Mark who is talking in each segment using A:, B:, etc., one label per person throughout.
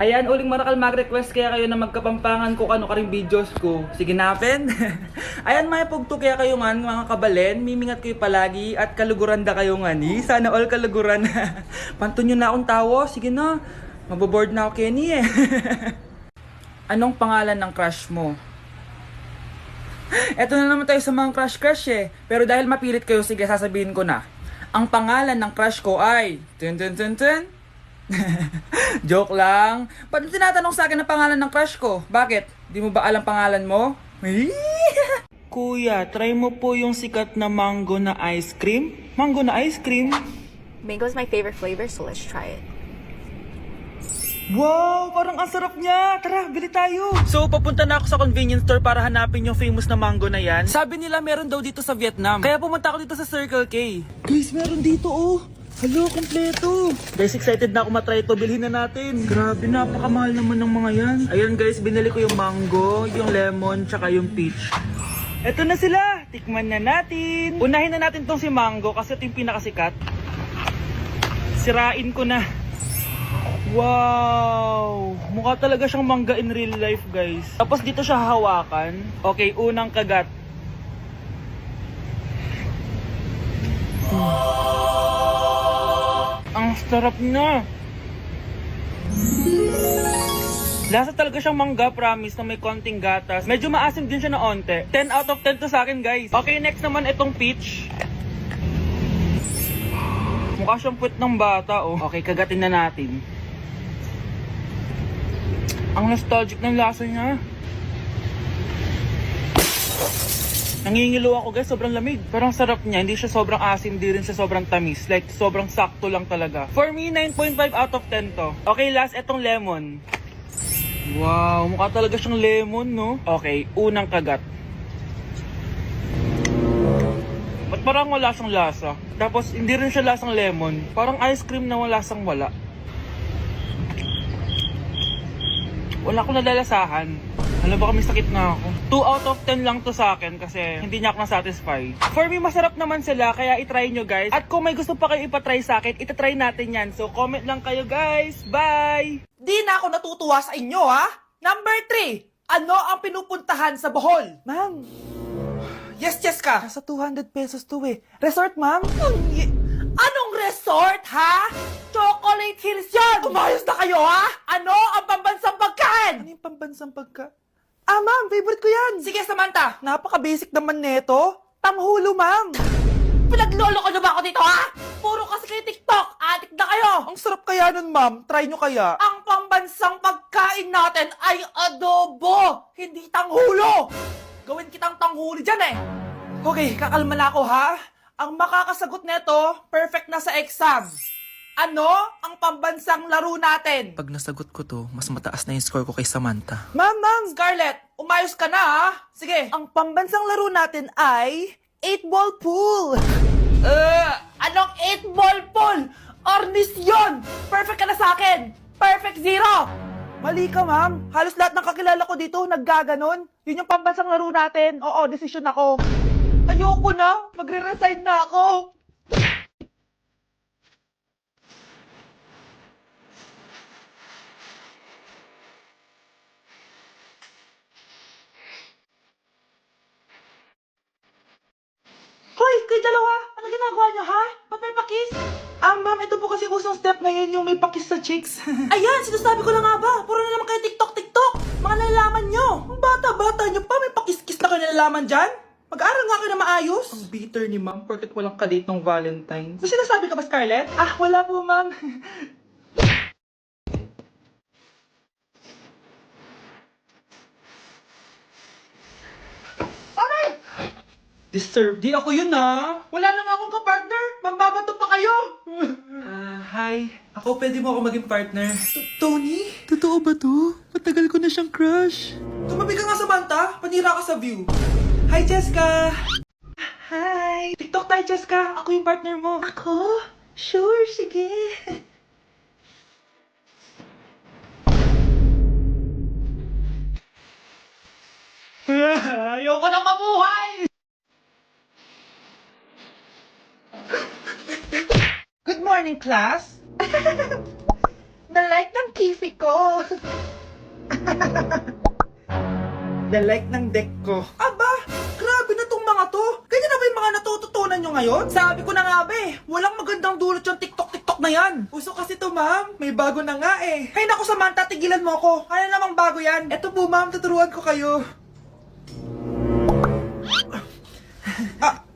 A: Ayan, uling marakal mag-request kaya kayo na magkapampangan ko ano ka rin videos ko. Sige napin. Ayan mga pugto kaya kayo nga mga kabalen, mimingat kayo palagi at kaluguran da kayo nga ni. Sana all kaluguran. Pantun nyo na akong tawo. Sige na, maboboard na ako Kenny eh. Anong pangalan ng crush mo? Eto na naman tayo sa mga crush eh. Pero dahil mapilit kayo, sige sasabihin ko na. Ang pangalan ng crush ko ay... Tun tun tun tun. Joke lang. Ba't tinatanong sa akin ang pangalan ng crush ko? Bakit? Di mo ba alam pangalan mo? Kuya, try mo po yung sikat na mango na ice cream. Mango na ice cream?
B: Mango is my favorite flavor, so let's try it.
A: Wow, parang ang sarap niya. Tara, bili tayo. So, papunta na ako sa convenience store para hanapin yung famous na mango na yan. Sabi nila meron daw dito sa Vietnam. Kaya pumunta ako dito sa Circle K. Guys, meron dito oh. Hello, kompleto. Guys, excited na ako matry ito. Bilhin na natin. Grabe, napakamahal naman ng mga yan. Ayun guys, binili ko yung mango, yung lemon, tsaka yung peach. Eto na sila. Tikman na natin. Unahin na natin tong si mango kasi ito yung pinakasikat. Sirain ko na. Wow! Mukha talaga siyang mangga in real life, guys. Tapos dito siya hahawakan. Okay, unang kagat. Ang sarap na! Lasa talaga siyang mangga, promise, na may konting gatas. Medyo maasim din siya na onte. 10 out of 10 to sa akin, guys. Okay, next naman itong peach. Mukha siyang puwet ng bata, oh. Okay, kagatin na natin. Ang nostalgic ng lasa niya. Nangingilo ako guys, sobrang lamig. Pero ang sarap niya, hindi siya sobrang asim, hindi rin siya sobrang tamis. Like, sobrang sakto lang talaga. For me, 9.5 out of 10 to. Okay, last, etong lemon. Wow, mukha talaga siyang lemon, no? Okay, unang kagat. Ba't parang wala siyang lasa? Tapos, hindi rin siya lasang lemon. Parang ice cream na wala lasang wala. Wala akong nalalasahan. Alam ba kami sakit na ako. 2 out of 10 lang to sa akin kasi hindi niya ako na-satisfy. For me, masarap naman sila kaya itry nyo guys. At kung may gusto pa kayo ipatry sa akin, itatry natin yan. So comment lang kayo guys. Bye!
C: Di na ako natutuwa sa inyo ha. Number 3, ano ang pinupuntahan sa Bohol? Ma'am. Yes, Cheska. Nasa 200 pesos to eh. Resort, ma'am? Anong resort, ha? Chocolate Hills yun! Umayos na kayo, ha? Ano ang pambansang pagkain? Ano yung pambansang pagkain? Ah, ma'am, favorite ko yan. Sige, Samantha. Napaka-basic naman neto. Tanghulo, ma'am. Pinaglolo ko na ba ako dito, ha? Puro kasi kayo TikTok. Adik na kayo. Ang sarap kaya nun, ma'am. Try nyo kaya. Ang pambansang pagkain natin ay adobo, hindi tanghulo. Gawin kitang tanghuli dyan, eh. Okay, kakalma na ako, ha? Ang makakasagot neto, perfect na sa exam. Ano ang pambansang laro natin?
A: Pag nasagot ko to, mas mataas na yung score ko kay Samantha.
C: Ma'am, Scarlett, umayos ka na ha? Sige. Ang pambansang laro natin ay 8-ball pool. Anong 8-ball pool? Ornis yun! Perfect ka na sa akin! Perfect 0! Mali ka, ma'am. Halos lahat ng kakilala ko dito naggaganon. Yun yung pambansang laro natin. Oo, desisyon ako. Ayoko na. Magre-resign na ako. Hoy, kayo dalawa! Ano ginagawa niyo, ha? Ba't may pakis? Ma'am, ito po kasi usong step ngayon yung may pakis sa chicks. Ayan, sinasabi ko na nga ba? Puro na naman kayo TikTok! Mga nalalaman niyo! Ang bata-bata niyo pa, may pakis-kis na kayo nalalaman dyan? Mag-aaral nga kayo na maayos. Ang bitter ni ma'am, porket walang kalit ng Valentine's. May sinasabi ka ba, Scarlett? Wala po, ma'am. Disturb. Di ako yun ha. Wala na nga akong kapartner. Mambabato pa kayo. Hi. Ako, pwede mo ako maging partner. Tony? Totoo ba to? Matagal ko na siyang crush. Tumabi ka nga, Samantha. Panira ka sa view. Hi, Cheska. Hi. TikTok tayo, Cheska. Ako yung partner mo. Ako? Sure, sige. Ayoko na mabuhay! Good morning, class! Na-like ng kifi ko. Na-like ng deck ko. Aba, grabe na tong mga to. Ganyan na ba yung mga natututunan nyo ngayon? Sabi ko na nga ba eh, walang magandang dulot yung TikTok na yan. Uso kasi to ma'am, may bago na nga eh. Hay naku Samantha, tigilan mo ako. Ano namang bago yan? Eto po ma'am, tuturuan ko kayo.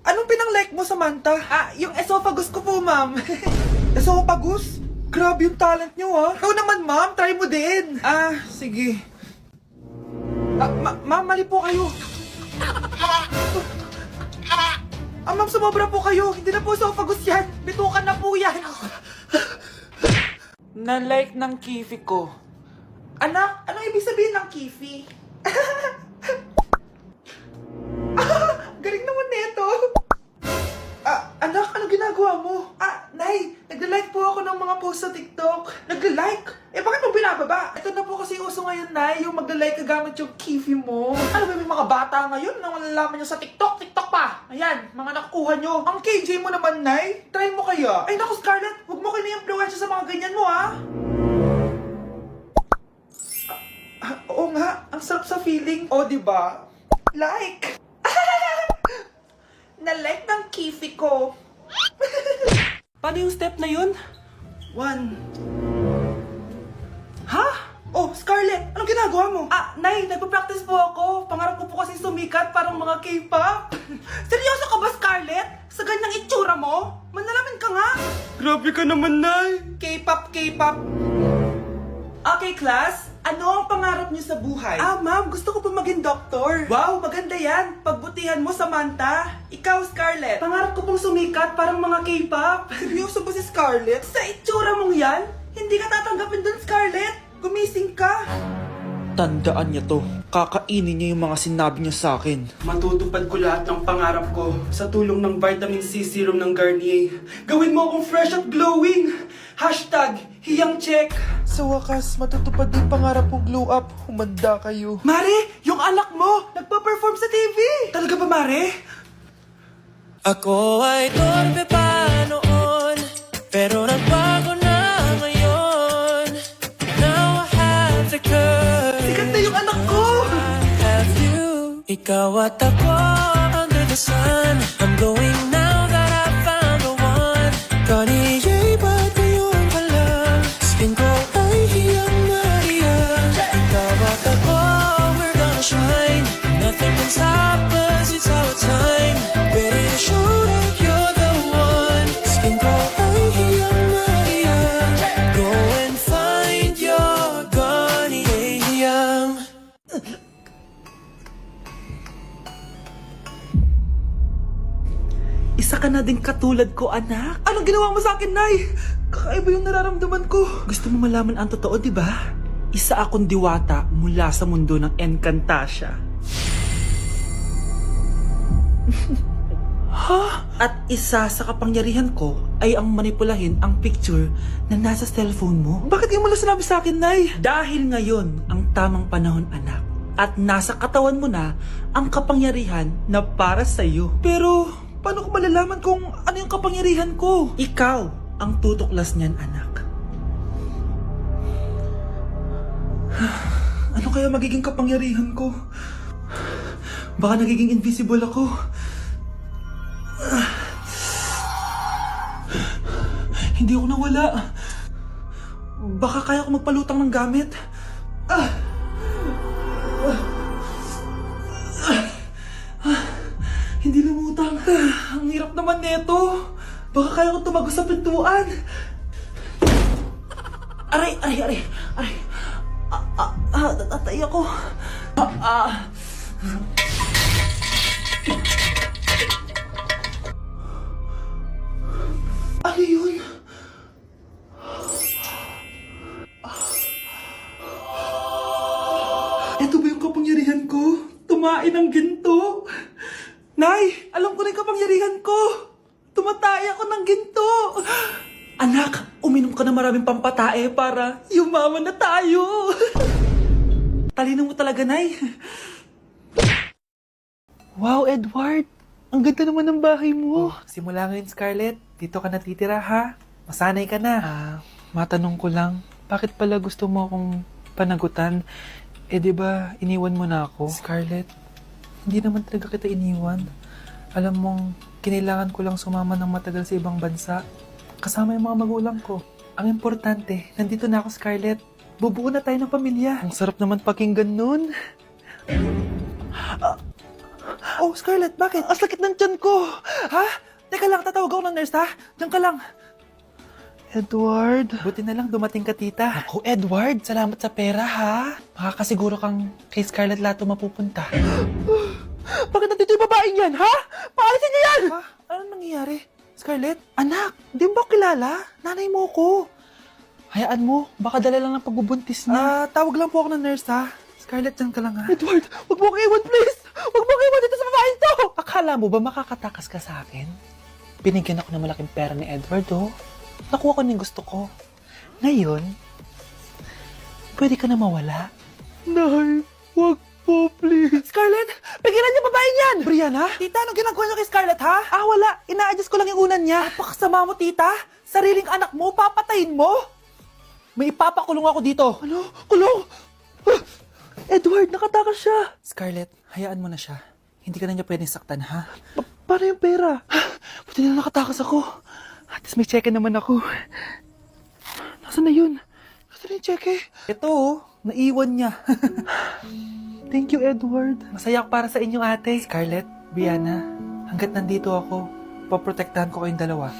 C: Anong pinang-like mo Samantha? Yung esophagus ko po ma'am. Esophagus? Grabe yung talent nyo ah. Ikaw naman ma'am, try mo din. Sige. Ma'am, mali po kayo. Ma'am, sumobra po kayo. Hindi na po esophagus yan. Bitukan na po yan. Na-like ng kifi ko. Anak, anong ibig sabihin ng kifi? Galing naman nito. Anak, anong ginagawa mo? Nay, nagla-like po ako ng mga post sa TikTok. Nagla-like? Bakit mo binababa? Ito na po kasi uso ngayon, Nay, yung magla-like ka gamit yung kifi mo. Ano ba, may mga bata ngayon na malalaman nyo sa TikTok? TikTok pa! Ayan, mga nakukuha nyo. Ang KJ mo naman, Nay. Try mo kaya. Ay, naku, Scarlett, huwag mo kini-influensya sa mga ganyan mo, ha? Oo nga, ang sarap sa feeling. O, diba? Like! Na-like ng kifi ko.
A: Paano yung step na yun?
C: 1. Ha? Oh, Scarlett, anong ginagawa mo? Nay, nagpa-practice po ako. Pangarap ko po kasi sumikat parang mga K-pop. Seryoso ka ba, Scarlett? Sa ganyang itsura mo? Manalamin ka nga. Grabe ka naman, Nay. K-pop. Okay, class. Ano ang pangarap niyo sa buhay? Ma'am, gusto ko po maging doktor. Wow, maganda yan. Pagbutihan mo, Samantha. Ikaw, Scarlett. Pangarap ko pong sumikat parang mga K-pop. Seryoso ba si Scarlett? Sa itsura mong yan, hindi ka tatanggapin dun, Scarlett. Gumising ka.
A: Tandaan niya to. Kakainin niya yung mga sinabi niya sa akin.
C: Matutupad ko lahat ng pangarap ko sa tulong ng vitamin C serum ng Garnier. Gawin mo akong fresh at glowing. #hiyangcheck.
D: Sa wakas, matutupad din pangarap kong glow up. Humanda kayo.
C: Mare, yung anak mo, nagpa-perform sa TV. Talaga ba, Mare?
D: Ako ay torpe pa noon, pero nagbago na ngayon. Now I have the courage.
C: Sikat na yung anak ko.
D: I have you. Ikaw at ako under the sun. I'm going now that I found the one. Garnier, ba't ngayon pa lang? Skin ko ay hiyang na hiyang. Ikaw at ako, we're gonna shine. Nothing can stop us, it's our time. Ready to show that you're the one. Skin ko ay hiyang na hiyang. Go and find your Garnier hiyang.
C: Isa ka na din katulad ko, anak. Anong ginawa mo sa akin, Nay? Kakaiba yung nararamdaman ko. Gusto mo malaman ang totoo, di ba? Isa akong diwata mula sa mundo ng Encantasia. Ha? At isa sa kapangyarihan ko ay ang manipulahin ang picture na nasa cellphone mo. Bakit di mo lang sinabi sa akin, Nay? Dahil ngayon ang tamang panahon, anak. At nasa katawan mo na ang kapangyarihan na para sa'yo. Pero paano ko malalaman kung ano yung kapangyarihan ko? Ikaw ang tutuklas niyan, anak. Ano kaya magiging kapangyarihan ko? Baka nagiging invisible ako. Hindi ako nawala. Baka kaya ko magpalutang ng gamit. Hindi lumutang. Ang hirap naman nito. Baka kaya ko tumagos sa pintuan. Aray. Natatay ako. Ano yun? Ito ba yung kapangyarihan ko? Tumain ng ginto? Nay, alam ko na yung kapangyarihan ko. Tumatay ako ng ginto. Anak, uminom ka na maraming pampatae para yumaman na tayo. Talino mo talaga, Nay.
D: Wow, Edward! Ang ganda naman ng bahay mo.
C: Simula ngayon, Scarlett. Dito ka natitira, ha? Masanay ka na.
D: Matanong ko lang,
A: Bakit pala gusto mo akong panagutan? Eh, di ba, iniwan mo na ako? Scarlett, hindi naman talaga kita iniwan. Alam mong, kinailangan ko lang sumama ng matagal sa ibang bansa. Kasama yung mga magulang ko. Ang importante, nandito na ako, Scarlett. Bubuo na tayo ng pamilya. Ang sarap naman pakinggan nun. Oh, Scarlett, bakit? Ang sakit ng tiyan ko. Ha? Teka lang, tatawag ako ng nurse, ha? Diyan ka lang. Edward. Buti na lang dumating ka, tita. Ako, Edward, salamat sa pera, ha? Makakasiguro kang kay Scarlett Lato mapupunta. Bakit nandito yung babaeng yan, ha? Paalisin niyo yan! Ha? Ano nangyayari? Scarlett? Anak, di mo ba kilala? Nanay mo ko. Hayaan mo, baka dala lang ng pagbubuntis niya. Tawag lang po ako ng nurse, ha? Scarlett, dyan ka lang, ha? Edward, wag mo akong iwan, please! Wag mo akong iwan dito sa babaeng to! Akala mo ba makakatakas ka sa akin? Binigyan ako ng malaking pera ni Edward, oh. Nakuha ko na yung gusto ko. Ngayon, pwede ka na mawala. Nay, wag po, please. Scarlett, pigilan niyo babaeng yan! Brianna? Tita, anong ginagawa niyo kay Scarlett, ha? Wala. Ina-adjust ko lang yung unan niya. Napakasama mo, tita. Sariling anak mo, papatayin mo. May ipapakulong ako dito. Ano? Kulong? Edward, nakatakas siya. Scarlett, hayaan mo na siya. Hindi ka na niya pwedeng saktan, ha? Paano yung pera? Buti na nakatakas ako. At least may cheque naman ako. Nasaan na yun? Nasaan na yung cheque? Ito, oh. Naiwan niya. Thank you, Edward. Masaya ako para sa inyo, ate. Scarlett, Brianna, hanggat nandito ako, poprotektahan ko kayong dalawa.